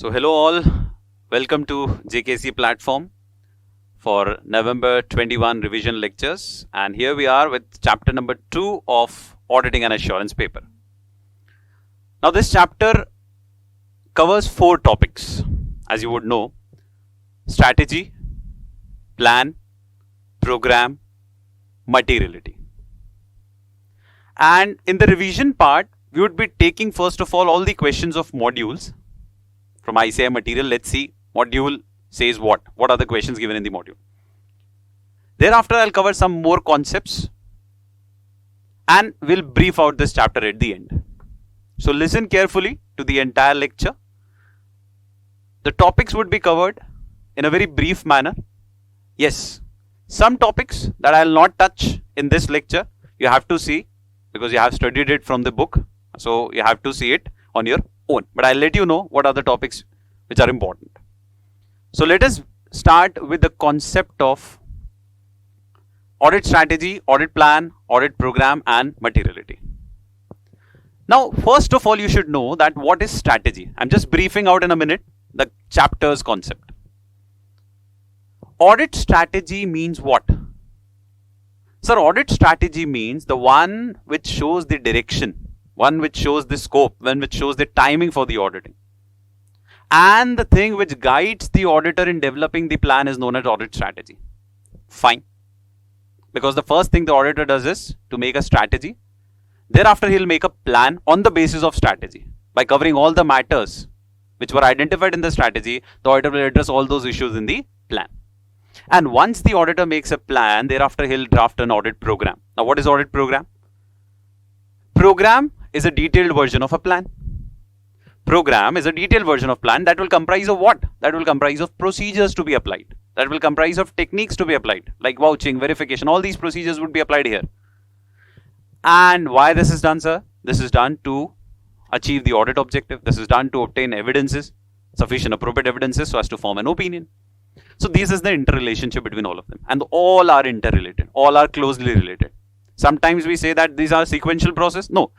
So hello all, welcome to JKC platform for November 21 revision lectures, and here we are with chapter number 2 of auditing and assurance paper. Now this chapter covers 4 topics, as you would know: strategy, plan, program, materiality. And in the revision part, we would be taking first of all the questions of modules from ICI material. Let's see module says what are the questions given in the module. Thereafter I'll cover some more concepts and we'll brief out this chapter at the end. So listen carefully to the entire lecture. The topics would be covered in a very brief manner. Yes, some topics that I'll not touch in this lecture you have to see because you have studied it from the book, so you have to see it on your own, but I'll let you know what are the topics which are important. So let us start with the concept of audit strategy, audit plan, audit program and materiality. Now first of all you should know that what is strategy. I'm just briefing out in a minute the chapter's concept. Audit strategy means what? Sir, audit strategy means the one which shows the direction, one which shows the scope, one which shows the timing for the auditing. And the thing which guides the auditor in developing the plan is known as audit strategy. Fine. Because the first thing the auditor does is to make a strategy. Thereafter he'll make a plan on the basis of strategy. By covering all the matters which were identified in the strategy, the auditor will address all those issues in the plan. And once the auditor makes a plan, thereafter he'll draft an audit program. Now what is audit program? Program is a detailed version of a plan. Program is a detailed version of plan that will comprise of what? That will comprise of procedures to be applied. That will comprise of techniques to be applied, like vouching, verification. All these procedures would be applied here. And why this is done, sir? This is done to achieve the audit objective. This is done to obtain evidences, sufficient appropriate evidences so as to form an opinion. So this is the interrelationship between all of them, and all are interrelated, all are closely related. Sometimes we say that these are sequential process. No,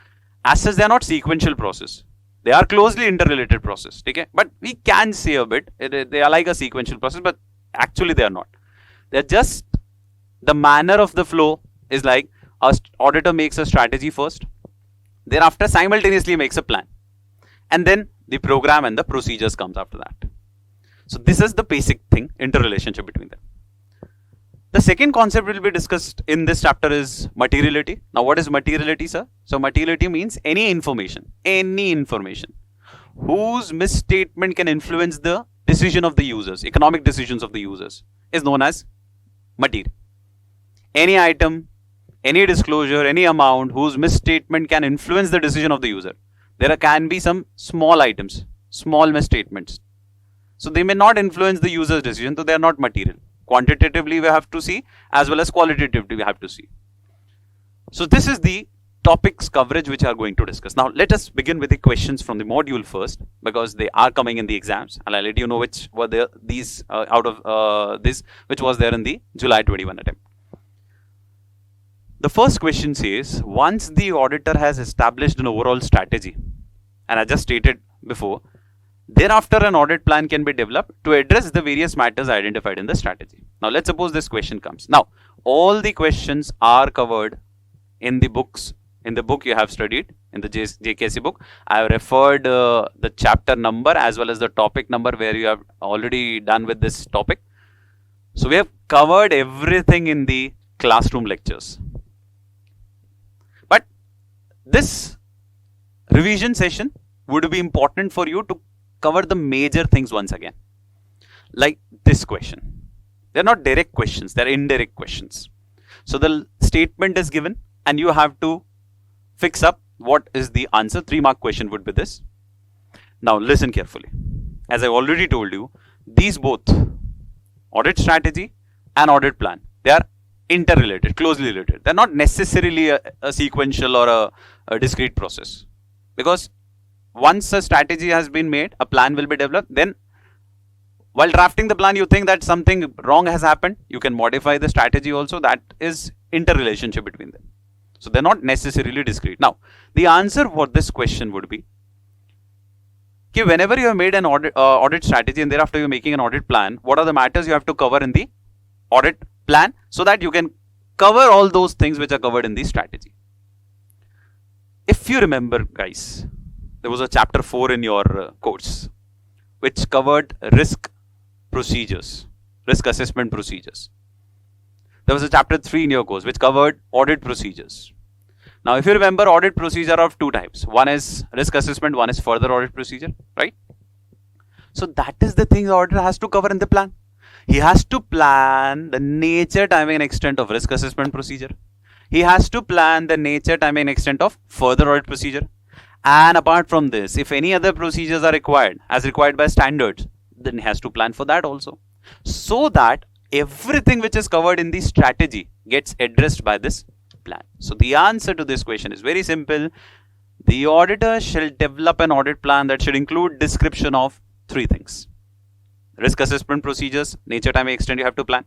as such they are not sequential process. They are closely interrelated process. Okay? But we can say a bit, they are like a sequential process, but actually they are not. They are just the manner of the flow is like a auditor makes a strategy first, thereafter simultaneously makes a plan, and then the program and the procedures comes after that. So this is the basic thing, interrelationship between them. The second concept will be discussed in this chapter is materiality. Now what is materiality, sir? So materiality means any information whose misstatement can influence the decision of the users, economic decisions of the users, is known as material. Any item, any disclosure, any amount whose misstatement can influence the decision of the user. There can be some small items, small misstatements. So they may not influence the user's decision, so they are not material. Quantitatively we have to see, as well as qualitatively we have to see. So this is the topics coverage which we are going to discuss. Now let us begin with the questions from the module first, because they are coming in the exams, and I'll let you know which were there, these out of this which was there in the July 21 attempt. The first question says, once the auditor has established an overall strategy, and I just stated before, thereafter an audit plan can be developed to address the various matters identified in the strategy. Now let's suppose this question comes. Now all the questions are covered in the books. In the book you have studied, in the JKC book, I have referred the chapter number as well as the topic number where you have already done with this topic. So we have covered everything in the classroom lectures. But this revision session would be important for you to cover the major things once again, like this question. They are not direct questions, they are indirect questions. So the statement is given and you have to fix up what is the answer. 3-mark question would be this. Now listen carefully. As I already told you, these both, audit strategy and audit plan, they are interrelated, closely related. They are not necessarily a sequential or a discrete process, because once a strategy has been made, a plan will be developed. Then while drafting the plan, you think that something wrong has happened, you can modify the strategy also. That is interrelationship between them. So they're not necessarily discrete. Now the answer for this question would be, Okay, whenever you have made an audit strategy and thereafter you're making an audit plan, what are the matters you have to cover in the audit plan so that you can cover all those things which are covered in the strategy. If you remember, guys, there was a chapter 4 in your course which covered risk procedures, risk assessment procedures. There was a chapter 3 in your course which covered audit procedures. Now, if you remember, audit procedure are of two types. One is risk assessment, one is further audit procedure, right? So that is the thing the auditor has to cover in the plan. He has to plan the nature, timing and extent of risk assessment procedure. He has to plan the nature, timing and extent of further audit procedure. And apart from this, if any other procedures are required, as required by standards, then he has to plan for that also. So that everything which is covered in the strategy gets addressed by this plan. So the answer to this question is very simple. The auditor shall develop an audit plan that should include description of three things. Risk assessment procedures, nature, time, extent you have to plan.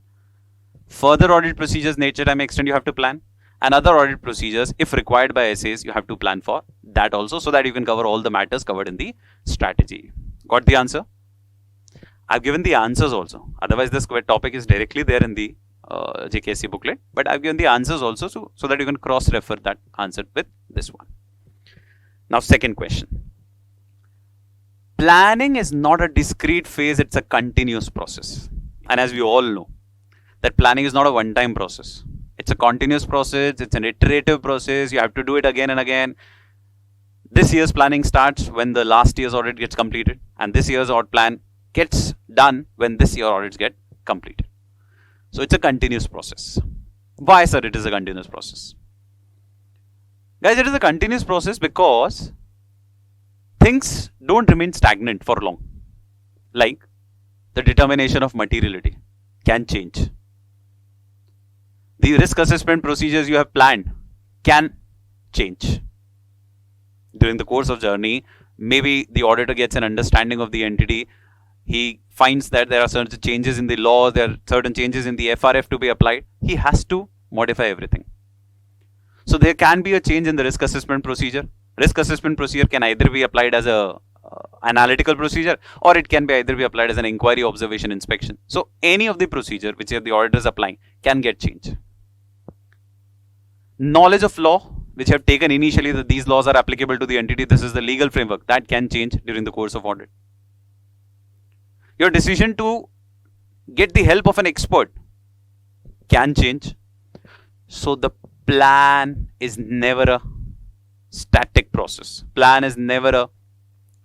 Further audit procedures, nature, time, extent you have to plan. And other audit procedures, if required by SAs, you have to plan for that also, so that you can cover all the matters covered in the strategy. Got the answer? I've given the answers also. Otherwise, this topic is directly there in the JKSC booklet, but I've given the answers also so that you can cross-refer that answer with this one. Now, second question. Planning is not a discrete phase, it's a continuous process. And as we all know, that planning is not a one-time process. It's a continuous process, it's an iterative process, you have to do it again and again. This year's planning starts when the last year's audit gets completed, and this year's audit plan gets done when this year's audits get completed. So it's a continuous process. Why, sir, it is a continuous process? Guys, it is a continuous process because things don't remain stagnant for long. Like the determination of materiality can change. The risk assessment procedures you have planned can change. During the course of journey, maybe the auditor gets an understanding of the entity. He finds that there are certain changes in the law, there are certain changes in the FRF to be applied. He has to modify everything. So there can be a change in the risk assessment procedure. Risk assessment procedure can either be applied as a analytical procedure, or it can be either be applied as an inquiry, observation, inspection. So any of the procedure which the auditor is applying can get changed. Knowledge of law, which have taken initially that these laws are applicable to the entity, this is the legal framework, that can change during the course of audit. Your decision to get the help of an expert can change. So the plan is never a static process. Plan is never a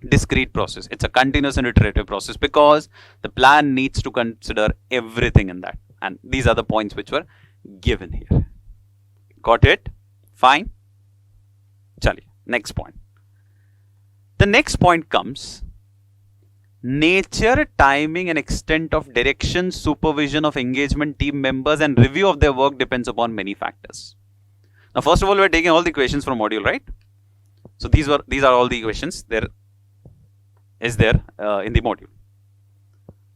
discrete process. It's a continuous and iterative process because the plan needs to consider everything in that. And these are the points which were given here. Got it? Fine. Chaliye. Next point. The next point comes nature, timing and extent of direction, supervision of engagement team members and review of their work depends upon many factors. Now, first of all, we're taking all the questions from module, right? So these are all the questions there is there in the module.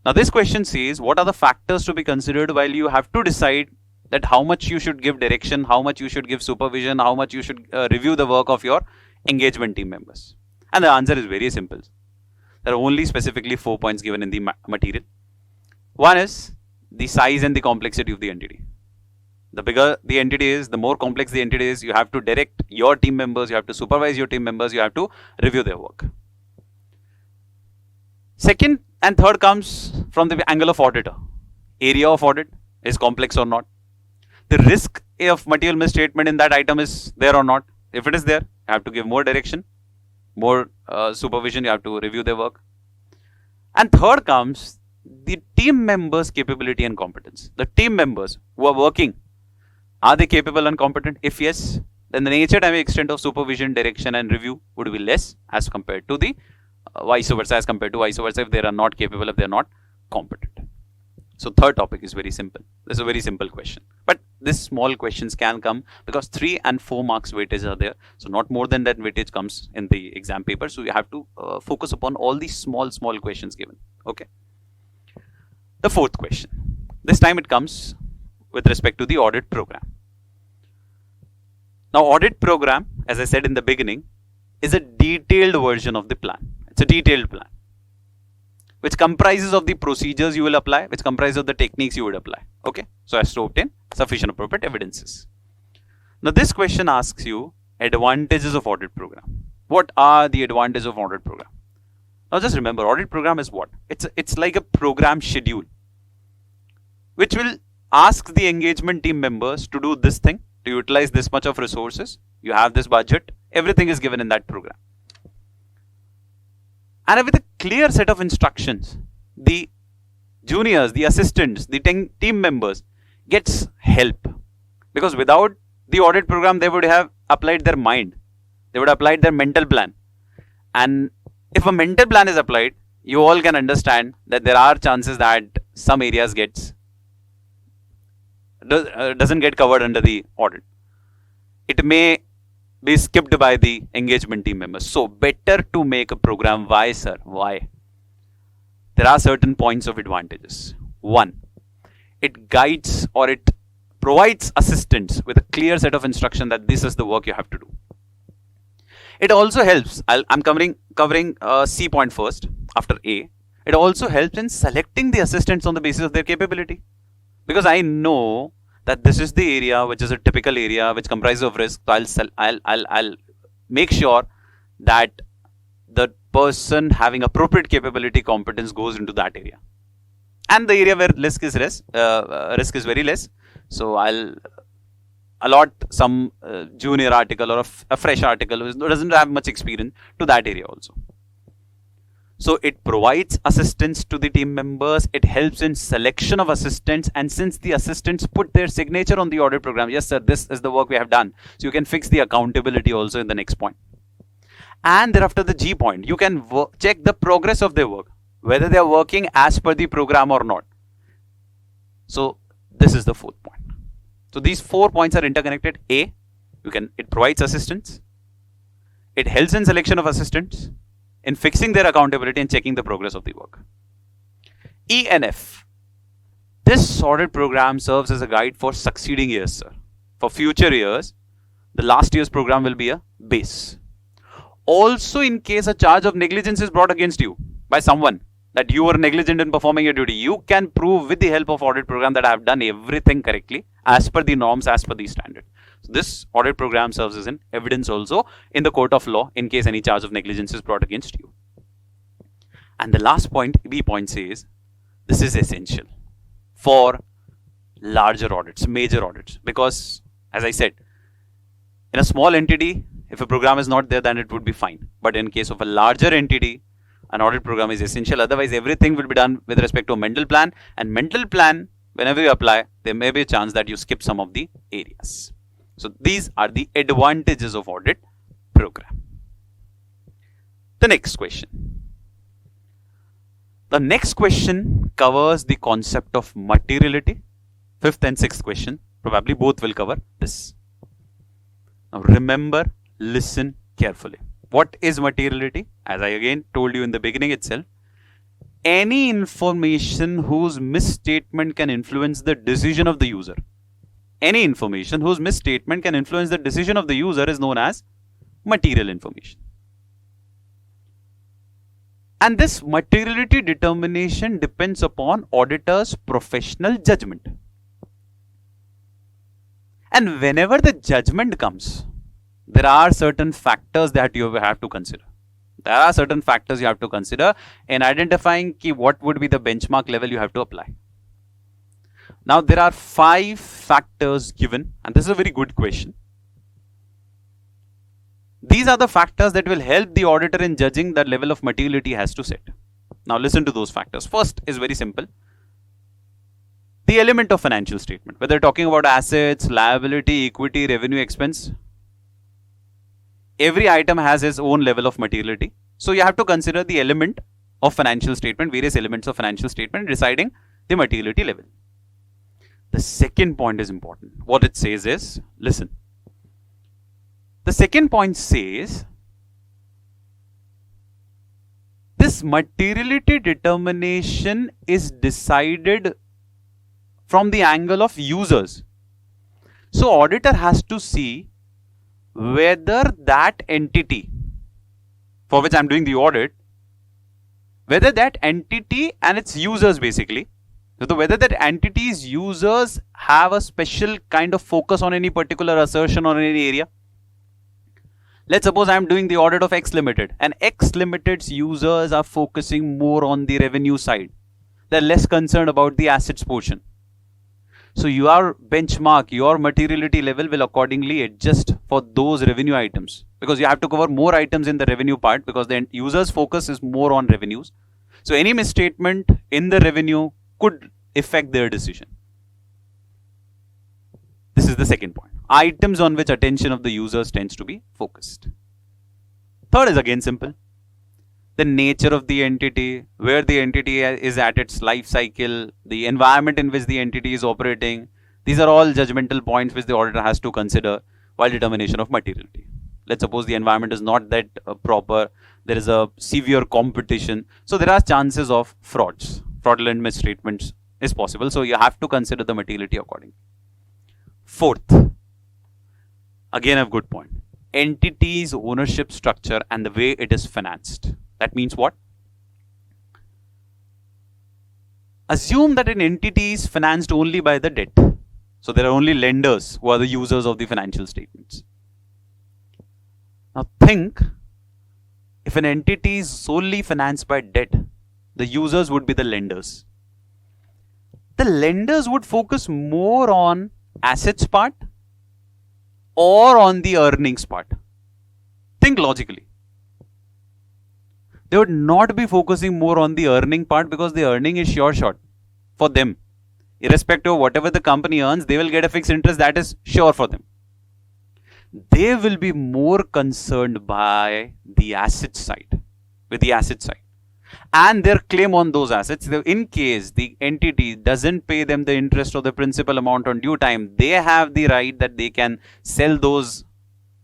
Now, this question says, what are the factors to be considered while you have to decide that how much you should give direction, how much you should give supervision, how much you should review the work of your engagement team members? And the answer is very simple. There are only specifically 4 points given in the material. One is the size and the complexity of the entity. The bigger the entity is, the more complex the entity is, you have to direct your team members, you have to supervise your team members, you have to review their work. Second and third comes from the angle of auditor. Area of audit is complex or not. The risk of material misstatement in that item is there or not. If it is there, you have to give more direction, more supervision, you have to review their work. And third comes the team members' capability and competence. The team members who are working, are they capable and competent? If yes, then the nature, time, extent of supervision, direction and review would be less as compared to the vice versa, if they are not capable, if they are not competent. So third topic is very simple. This is a very simple question. But these small questions can come because 3 and 4 marks weightage are there. So not more than that weightage comes in the exam paper. So you have to focus upon all these small questions given. Okay. The fourth question. This time it comes with respect to the audit program. Now, audit program, as I said in the beginning, is a detailed version of the plan. It's It's a detailed plan, which comprises of the procedures you will apply, which comprises of the techniques you would apply. Okay, so as to obtain sufficient appropriate evidences. Now this question asks you advantages of audit program. What are the advantages of audit program? Now just remember, audit program is what? It's like a program schedule, which will ask the engagement team members to do this thing, to utilize this much of resources. You have this budget, everything is given in that program. And with a clear set of instructions, the juniors, the assistants, the team members gets help. Because without the audit program, they would have applied their mind. They would have applied their mental plan. And if a mental plan is applied, you all can understand that there are chances that some areas doesn't get covered under the audit. It may be skipped by the engagement team members. So better to make a program. Why, sir? Why? There are certain points of advantages. One, it guides or it provides assistants with a clear set of instruction that this is the work you have to do. It also helps. I'm covering C point first after A. It also helps in selecting the assistants on the basis of their capability, because I know that this is the area which is a typical area which comprises of risk. So I'll make sure that the person having appropriate capability competence goes into that area, and the area where risk is very less. So I'll allot some junior article or a fresh article who doesn't have much experience to that area also. So it provides assistance to the team members. It helps in selection of assistants. And since the assistants put their signature on the audit program, yes, sir, this is the work we have done. So you can fix the accountability also in the next point. And thereafter the G point, you can check the progress of their work, whether they are working as per the program or not. So this is the fourth point. So these 4 points are interconnected. A, it provides assistance. It helps in selection of assistants, in fixing their accountability and checking the progress of the work. E and F. This audit program serves as a guide for succeeding years, sir. For future years, the last year's program will be a base. Also, in case a charge of negligence is brought against you by someone, that you were negligent in performing your duty, you can prove with the help of audit program that I have done everything correctly as per the norms, as per the standard. So this audit program serves as an evidence also in the court of law in case any charge of negligence is brought against you. And the last point, B point, says this is essential for larger audits, major audits, because as I said, in a small entity, if a program is not there, then it would be fine. But in case of a larger entity, an audit program is essential. Otherwise, everything will be done with respect to a mental plan. And mental plan, whenever you apply, there may be a chance that you skip some of the areas. So these are the advantages of audit program. The next question. The next question covers the concept of materiality. Fifth and sixth question, probably both will cover this. Now remember, listen carefully. What is materiality? As I again told you in the beginning itself, any information whose misstatement can influence the decision of the user. Any information whose misstatement can influence the decision of the user is known as material information. And this materiality determination depends upon auditor's professional judgment. And whenever the judgment comes, there are certain factors that you have to consider. There are certain factors you have to consider in identifying what would be the benchmark level you have to apply. Now there are 5 factors given, and this is a very good question. These are the factors that will help the auditor in judging the level of materiality has to set. Now listen to those factors. First is very simple. The element of financial statement, whether talking about assets, liability, equity, revenue, expense, every item has its own level of materiality. So you have to consider the element of financial statement, various elements of financial statement, deciding the materiality level. The second point is important. What it says is, listen. The second point says, this materiality determination is decided from the angle of users. So auditor has to see whether that entity for which I am doing the audit whether that entity and its users basically, so whether that entity's users have a special kind of focus on any particular assertion or any area. Let's suppose I'm doing the audit of X Limited, and X Limited's users are focusing more on the revenue side. They're less concerned about the assets portion. So your benchmark, your materiality level will accordingly adjust for those revenue items, because you have to cover more items in the revenue part, because the user's focus is more on revenues. So any misstatement in the revenue could affect their decision. This is the second point. Items on which attention of the users tends to be focused. Third is again simple. The nature of the entity, where the entity is at its life cycle, the environment in which the entity is operating. These are all judgmental points which the auditor has to consider while determination of materiality. Let's suppose the environment is not that proper, there is a severe competition, so there are chances of frauds, fraudulent misstatements is possible, so you have to consider the materiality accordingly. Fourth, again a good point, entity's ownership structure and the way it is financed. That means what? Assume that an entity is financed only by the debt. So there are only lenders who are the users of the financial statements. Now think, if an entity is solely financed by debt, the users would be the lenders. The lenders would focus more on assets part or on the earnings part. Think logically. They would not be focusing more on the earning part, because the earning is sure shot for them. Irrespective of whatever the company earns, they will get a fixed interest that is sure for them. They will be more concerned by the asset side, with the asset side, and their claim on those assets. In case the entity doesn't pay them the interest or the principal amount on due time, they have the right that they can sell those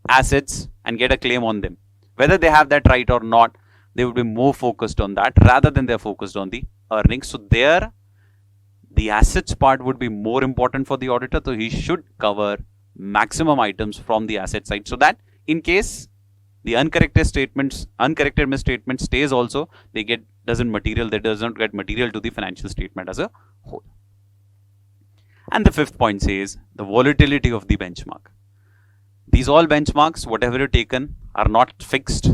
assets and get a claim on them. Whether they have that right or not, they would be more focused on that rather than they're focused on the earnings. So there, the assets part would be more important for the auditor. So he should cover maximum items from the asset side, so that in case the uncorrected misstatement stays also, they doesn't get material to the financial statement as a whole. And the fifth point says the volatility of the benchmark. These all benchmarks, whatever you taken, are not fixed.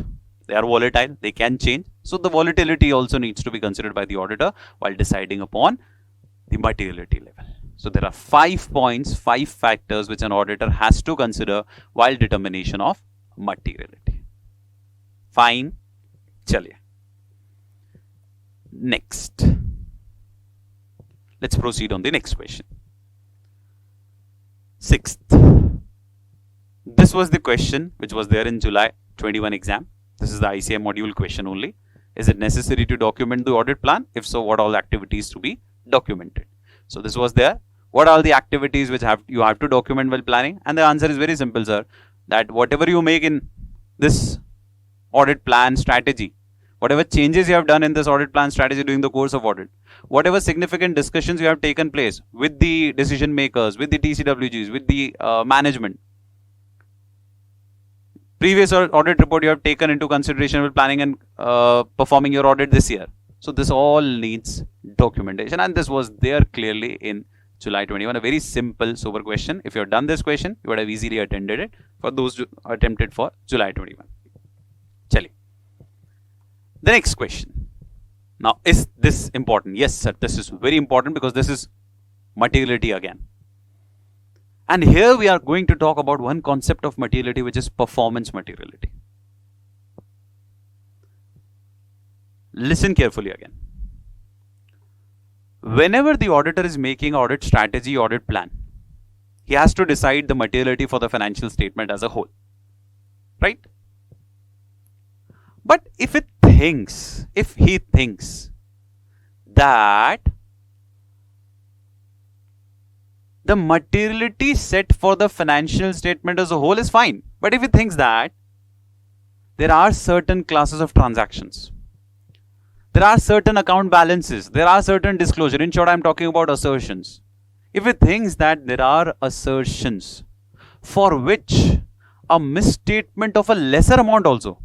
They are volatile, they can change. So the volatility also needs to be considered by the auditor while deciding upon the materiality level. So there are 5 points, 5 factors which an auditor has to consider while determination of materiality. Fine. Chaliye. Next. Let's proceed on the next question. Sixth. This was the question which was there in July 21 exam. This is the ICI module question only. Is it necessary to document the audit plan? If so, what all activities to be documented? So this was there. What are the activities which you have to document while planning? And the answer is very simple, sir. That whatever you make in this audit plan strategy, whatever changes you have done in this audit plan strategy during the course of audit, whatever significant discussions you have taken place with the decision makers, with the TCWGs, with the management, previous audit report you have taken into consideration while planning and performing your audit this year. So this all needs documentation, and this was there clearly in July 21. A very simple, sober question. If you have done this question, you would have easily attended it for those who attempted for July 21. Chaliye. The next question. Now, is this important? Yes, sir. This is very important because this is materiality again. And here we are going to talk about one concept of materiality, which is performance materiality. Listen carefully again. Whenever the auditor is making audit strategy, audit plan, he has to decide the materiality for the financial statement as a whole. Right? But if he thinks that the materiality set for the financial statement as a whole is fine, but if he thinks that there are certain classes of transactions, there are certain account balances, there are certain disclosure, in short I am talking about assertions. If he thinks that there are assertions for which a misstatement of a lesser amount also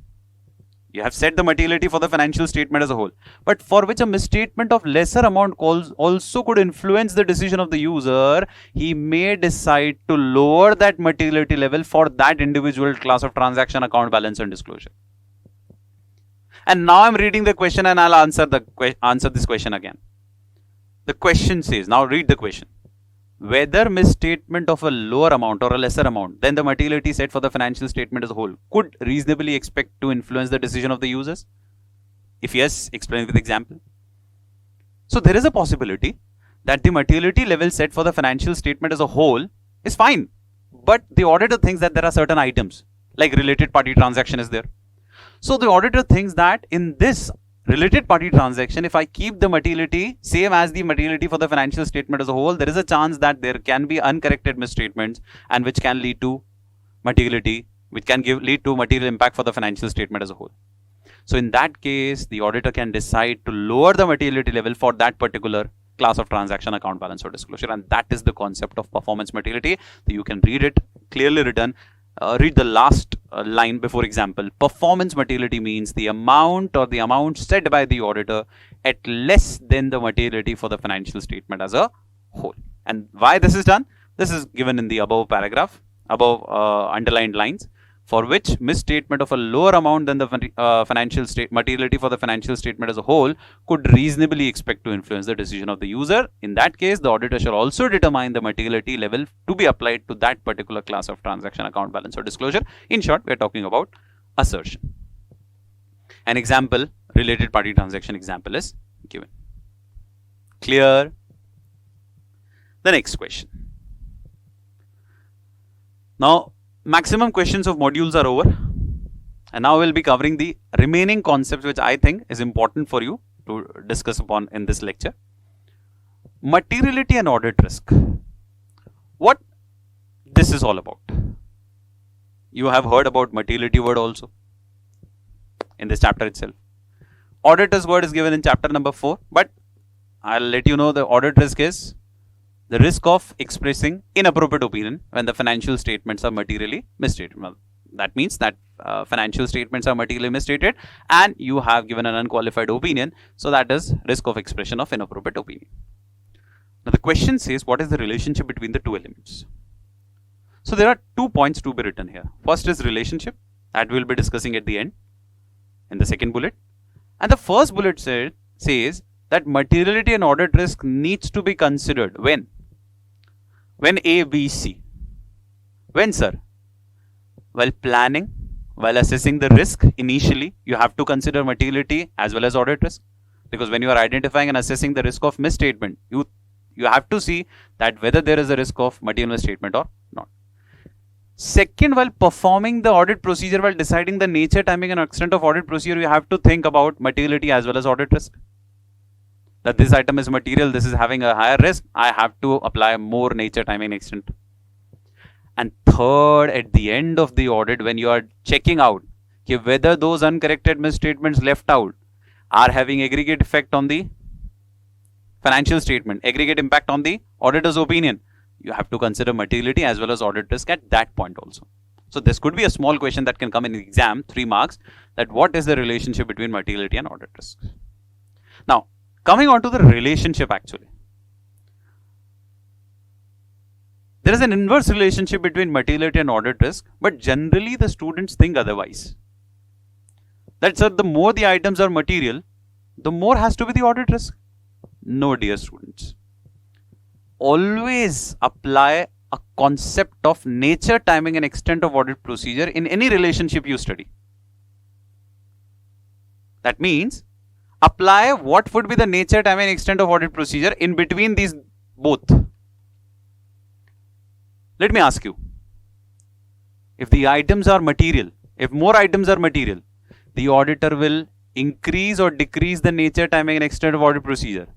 You have set the materiality for the financial statement as a whole, but for which a misstatement of lesser amount also could influence the decision of the user, he may decide to lower that materiality level for that individual class of transaction, account balance, and disclosure. And now I'm reading the question and I'll answer this question again. The question says, now read the question. Whether misstatement of a lower amount or a lesser amount than the materiality set for the financial statement as a whole could reasonably expect to influence the decision of the users? If yes, explain with example. So there is a possibility that the materiality level set for the financial statement as a whole is fine, but the auditor thinks that there are certain items like related party transaction is there. So the auditor thinks that in this related party transaction, if I keep the materiality same as the materiality for the financial statement as a whole, there is a chance that there can be uncorrected misstatements and which can lead to materiality, which can lead to material impact for the financial statement as a whole. So in that case, the auditor can decide to lower the materiality level for that particular class of transaction, account balance, or disclosure, and that is the concept of performance materiality. So you can read it clearly written. Read the last line before example. Performance materiality means the amount or the amount set by the auditor at less than the materiality for the financial statement as a whole. And why this is done? This is given in the above paragraph, above underlined lines, for which misstatement of a lower amount than the financial materiality for the financial statement as a whole could reasonably expect to influence the decision of the user. In that case, the auditor shall also determine the materiality level to be applied to that particular class of transaction, account balance, or disclosure. In short, we are talking about assertion. An example, related party transaction example is given. Clear? The next question. Now, maximum questions of modules are over, and now we'll be covering the remaining concepts which I think is important for you to discuss upon in this lecture. Materiality and audit risk. What this is all about. You have heard about materiality word also in this chapter itself. Auditor's word is given in chapter number 4, but I'll let you know the audit risk is the risk of expressing inappropriate opinion when the financial statements are materially misstated. Well, that means that financial statements are materially misstated and you have given an unqualified opinion. So that is risk of expression of inappropriate opinion. Now the question says, what is the relationship between the two elements? So there are 2 points to be written here. First is relationship, that we will be discussing at the end in the second bullet. And the first bullet says that materiality and audit risk needs to be considered when A, B, C. When, sir? While planning, while assessing the risk initially, you have to consider materiality as well as audit risk. Because when you are identifying and assessing the risk of misstatement, you have to see that whether there is a risk of material misstatement or not. Second, while performing the audit procedure, while deciding the nature, timing, and extent of audit procedure, you have to think about materiality as well as audit risk. That this item is material, this is having a higher risk, I have to apply more nature, timing, extent. And third, at the end of the audit, when you are checking out whether those uncorrected misstatements left out are having aggregate effect on the financial statement, aggregate impact on the auditor's opinion, you have to consider materiality as well as audit risk at that point also. So this could be a small question that can come in the exam, 3 marks, that what is the relationship between materiality and audit risk. Now, coming on to the relationship actually. There is an inverse relationship between materiality and audit risk, but generally the students think otherwise. That, sir, the more the items are material, the more has to be the audit risk. No, dear students. Always apply a concept of nature, timing, and extent of audit procedure in any relationship you study. That means apply what would be the nature, time, and extent of audit procedure in between these both. Let me ask you, if the items are material, if more items are material, the auditor will increase or decrease the nature, timing, and extent of audit procedure.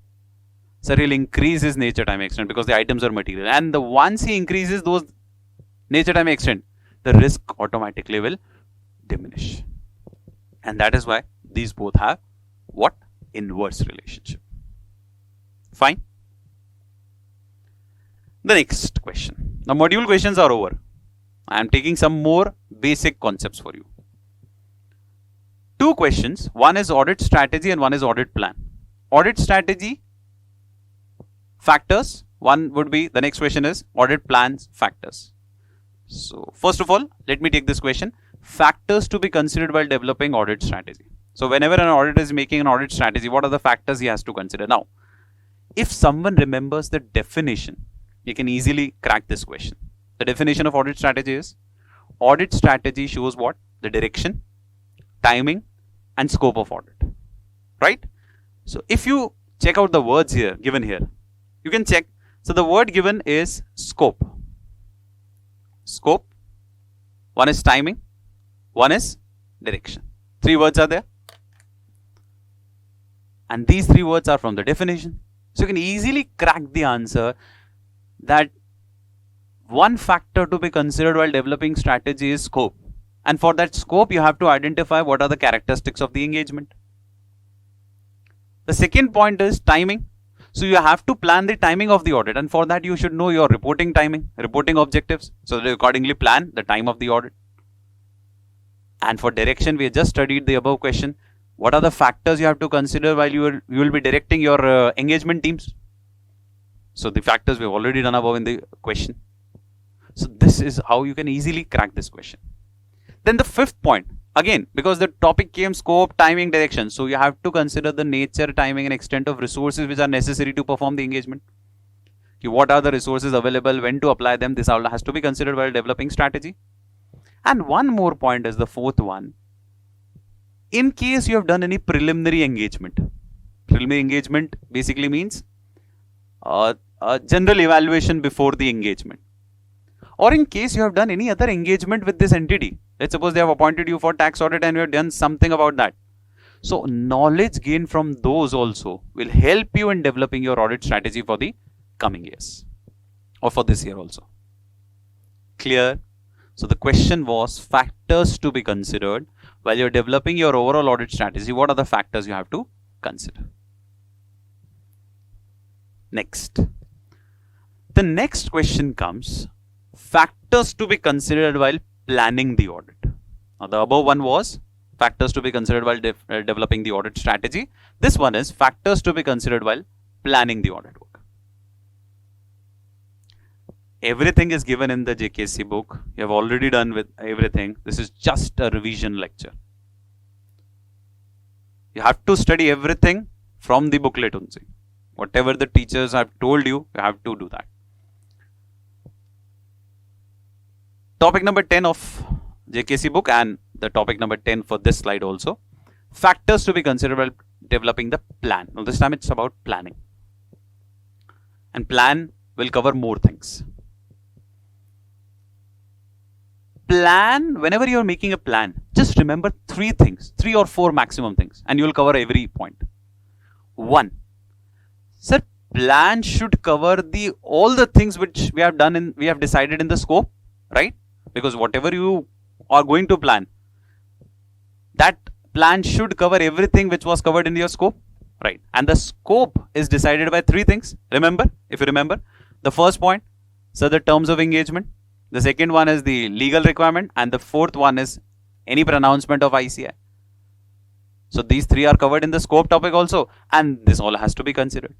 So he'll increase his nature, time, extent because the items are material, and once he increases those nature, time, extent, the risk automatically will diminish. And that is why these both have what? Inverse relationship. Fine. The next question. Now module questions are over. I am taking some more basic concepts for you. two questions. One is audit strategy and one is audit plan. Audit strategy factors. One would be, the next question is audit plans factors. So first of all, let me take this question. Factors to be considered while developing audit strategy. So whenever an auditor is making an audit strategy, what are the factors he has to consider? Now, if someone remembers the definition, you can easily crack this question. The definition of audit strategy is, audit strategy shows what? The direction, timing and scope of audit, right? So if you check out the words here, given here, you can check. So the word given is scope. Scope. One is timing. One is direction. Three words are there. And these three words are from the definition. So you can easily crack the answer that one factor to be considered while developing strategy is scope. And for that scope, you have to identify what are the characteristics of the engagement. The second point is timing. So you have to plan the timing of the audit, and for that you should know your reporting timing, reporting objectives. So that you accordingly plan the time of the audit. And for direction, we have just studied the above question. What are the factors you have to consider while you will be directing your engagement teams? So the factors we have already done above in the question. So this is how you can easily crack this question. Then the fifth point, again, because the topic came scope, timing, direction. So you have to consider the nature, timing and extent of resources which are necessary to perform the engagement. What are the resources available, when to apply them? This all has to be considered while developing strategy. And one more point is the fourth one. In case you have done any preliminary engagement. Preliminary engagement basically means a general evaluation before the engagement. Or in case you have done any other engagement with this entity. Let's suppose they have appointed you for tax audit and you have done something about that. So knowledge gained from those also will help you in developing your audit strategy for the coming years. Or for this year also. Clear? So the question was factors to be considered while you're developing your overall audit strategy. What are the factors you have to consider? Next. The next question comes, factors to be considered while planning the audit. Now the above one was factors to be considered while developing the audit strategy. This one is factors to be considered while planning the audit work. Everything is given in the JKC book. You have already done with everything. This is just a revision lecture. You have to study everything from the booklet only. Whatever the teachers have told you, you have to do that. Topic number 10 of JKC book and the topic number 10 for this slide also. Factors to be considered while developing the plan. Now this time it's about planning. And plan will cover more things. Plan, whenever you are making a plan, just remember three things, 3 or 4 maximum things, and you will cover every point. 1. Sir, plan should cover all the things which we have done we have decided in the scope, right? Because whatever you are going to plan, that plan should cover everything which was covered in your scope, right? And the scope is decided by 3 things. Remember, if you remember, the first point, so the terms of engagement. The second one is the legal requirement, and the fourth one is any pronouncement of ICI. So these 3 are covered in the scope topic also, and this all has to be considered.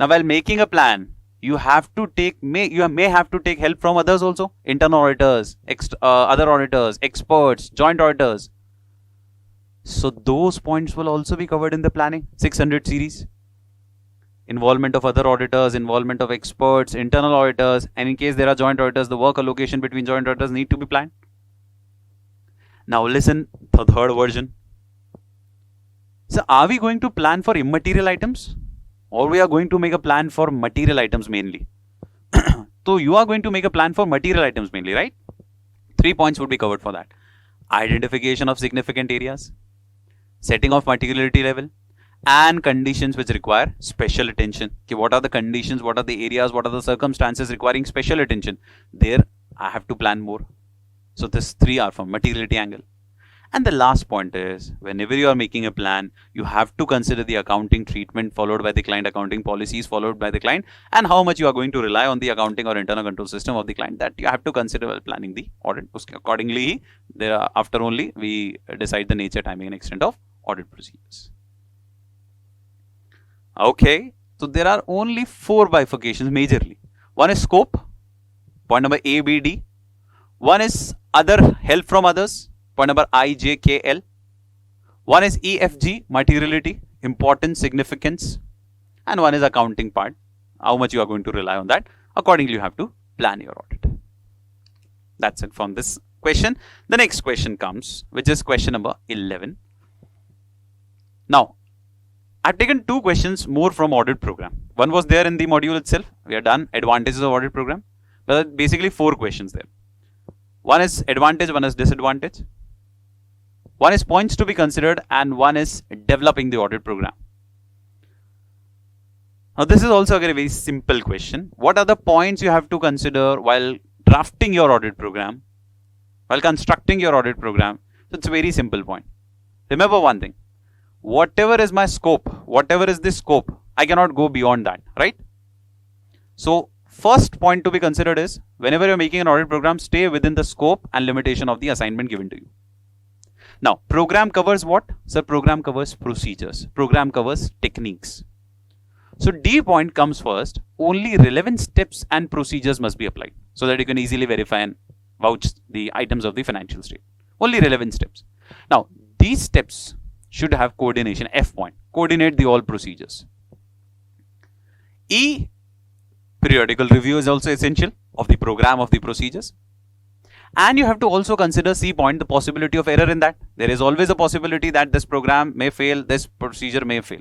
Now while making a plan, you have to may have to take help from others also, internal auditors, other auditors, experts, joint auditors. So those points will also be covered in the planning 600 series. Involvement of other auditors, involvement of experts, internal auditors, and in case there are joint auditors, the work allocation between joint auditors need to be planned. Now listen, the third version. So are we going to plan for immaterial items, or we are going to make a plan for material items mainly? So you are going to make a plan for material items mainly, right? 3 points would be covered for that. Identification of significant areas, setting of materiality level, and conditions which require special attention. Okay, what are the conditions, what are the areas, what are the circumstances requiring special attention? There I have to plan more. So this 3 are from materiality angle. And the last point is, whenever you are making a plan, you have to consider the accounting treatment followed by the client, accounting policies followed by the client, and how much you are going to rely on the accounting or internal control system of the client. That you have to consider while planning the audit. Accordingly, thereafter only we decide the nature, timing, and extent of audit procedures. Okay, so there are only 4 bifurcations majorly. One is scope, point number A, B, D. One is other, help from others, point number I, J, K, L. One is E, F, G, materiality, importance, significance. And one is accounting part, how much you are going to rely on that. Accordingly, you have to plan your audit. That's it from this question. The next question comes, which is question number 11. Now, I've taken 2 questions more from audit program. One was there in the module itself. We are done. Advantages of audit program. But basically 4 questions there. One is advantage, one is disadvantage. One is points to be considered, and one is developing the audit program. Now this is also a very simple question. What are the points you have to consider while drafting your audit program, while constructing your audit program? So it's a very simple point. Remember one thing. Whatever is my scope, whatever is the scope, I cannot go beyond that, right? So first point to be considered is, whenever you're making an audit program, stay within the scope and limitation of the assignment given to you. Now, program covers what? Sir, program covers procedures. Program covers techniques. So D point comes first. Only relevant steps and procedures must be applied so that you can easily verify and vouch the items of the financial statement. Only relevant steps. Now, these steps should have coordination. F point. Coordinate the all procedures. E, periodical review is also essential of the program of the procedures. And you have to also consider C point, the possibility of error in that. There is always a possibility that this program may fail, this procedure may fail.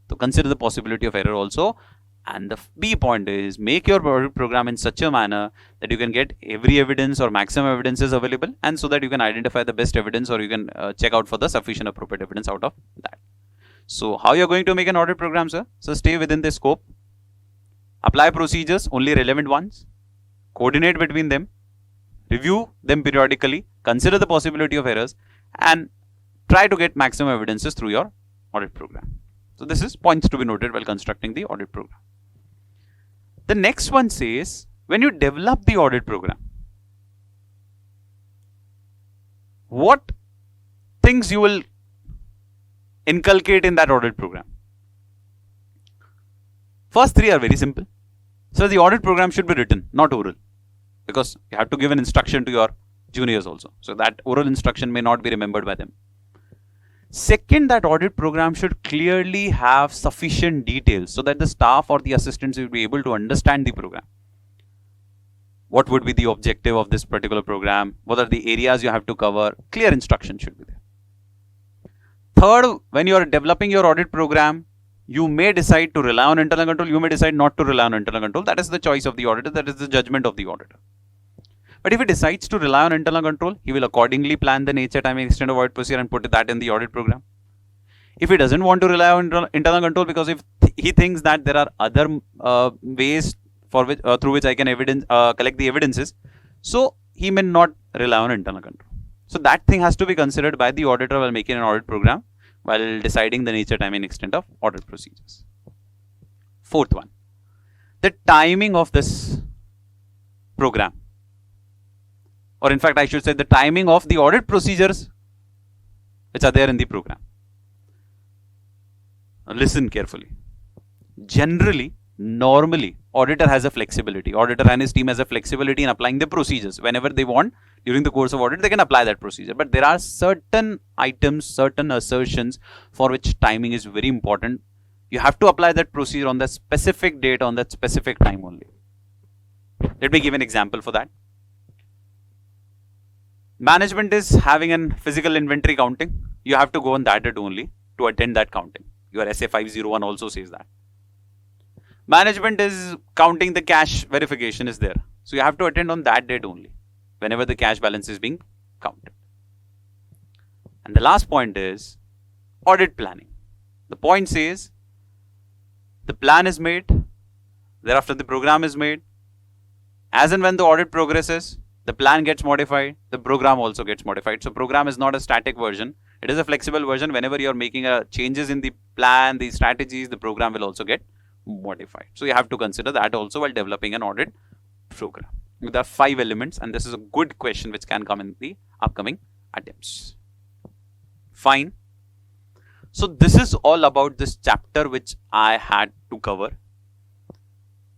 So consider the possibility of error also. And the B point is, make your audit program in such a manner that you can get every evidence or maximum evidence is available, and so that you can identify the best evidence, or you can check out for the sufficient appropriate evidence out of that. So how you're going to make an audit program, sir? So stay within the scope. Apply procedures, only relevant ones. Coordinate between them. Review them periodically, consider the possibility of errors, and try to get maximum evidences through your audit program. So this is points to be noted while constructing the audit program. The next one says, when you develop the audit program, what things you will inculcate in that audit program? First 3 are very simple. So the audit program should be written, not oral, because you have to give an instruction to your juniors also. So that oral instruction may not be remembered by them. Second, that audit program should clearly have sufficient details so that the staff or the assistants will be able to understand the program. What would be the objective of this particular program? What are the areas you have to cover? Clear instruction should be there. Third, when you are developing your audit program, you may decide to rely on internal control, you may decide not to rely on internal control. That is the choice of the auditor, that is the judgment of the auditor. But if he decides to rely on internal control, he will accordingly plan the nature, timing, extent of audit procedure and put that in the audit program. If he doesn't want to rely on internal control, because if he thinks that there are other ways for which through which I can collect the evidences, so he may not rely on internal control. So that thing has to be considered by the auditor while making an audit program, while deciding the nature, time and extent of audit procedures. Fourth one, the timing of this program, or in fact I should say the timing of the audit procedures which are there in the program. Now listen carefully. Generally, normally, auditor has a flexibility. Auditor and his team has a flexibility in applying the procedures. Whenever they want, during the course of audit, they can apply that procedure. But there are certain items, certain assertions for which timing is very important. You have to apply that procedure on the specific date, on that specific time only. Let me give an example for that. Management is having a physical inventory counting. You have to go on that date only to attend that counting. Your SA 501 also says that. Management is counting the cash verification is there. So you have to attend on that date only, whenever the cash balance is being counted. And the last point is audit planning. The point says the plan is made, thereafter the program is made. As and when the audit progresses, The plan gets modified, the program also gets modified. So program is not a static version. It is a flexible version. Whenever you're making changes in the plan, the strategies, the program will also get modified. So you have to consider that also while developing an audit program. There are 5 elements, and this is a good question which can come in the upcoming attempts. Fine. So this is all about this chapter which I had to cover.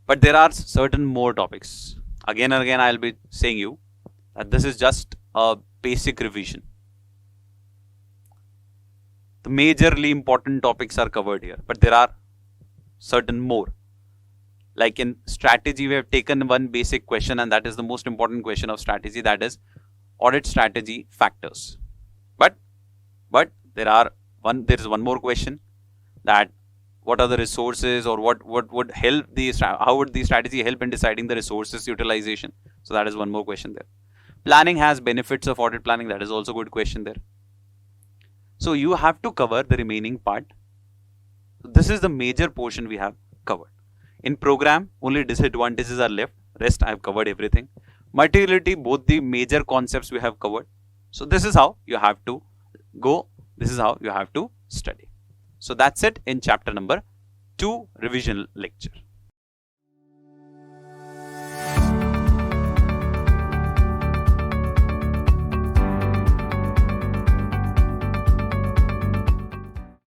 But there are certain more topics. Again and again I'll be saying you that this is just a basic revision. The majorly important topics are covered here, but there are certain more. Like in strategy, we have taken one basic question, and that is the most important question of strategy, that is audit strategy factors. But there is one more question, that what are the resources, or what would help how would the strategy help in deciding the resources utilization? So that is one more question there. Planning has benefits of audit planning. That is also a good question there. So you have to cover the remaining part. This is the major portion we have covered. In program, only disadvantages are left. Rest I have covered everything. Materiality, both the major concepts we have covered. So this is how you have to go. This is how you have to study. So that's it in chapter number 2 revision lecture.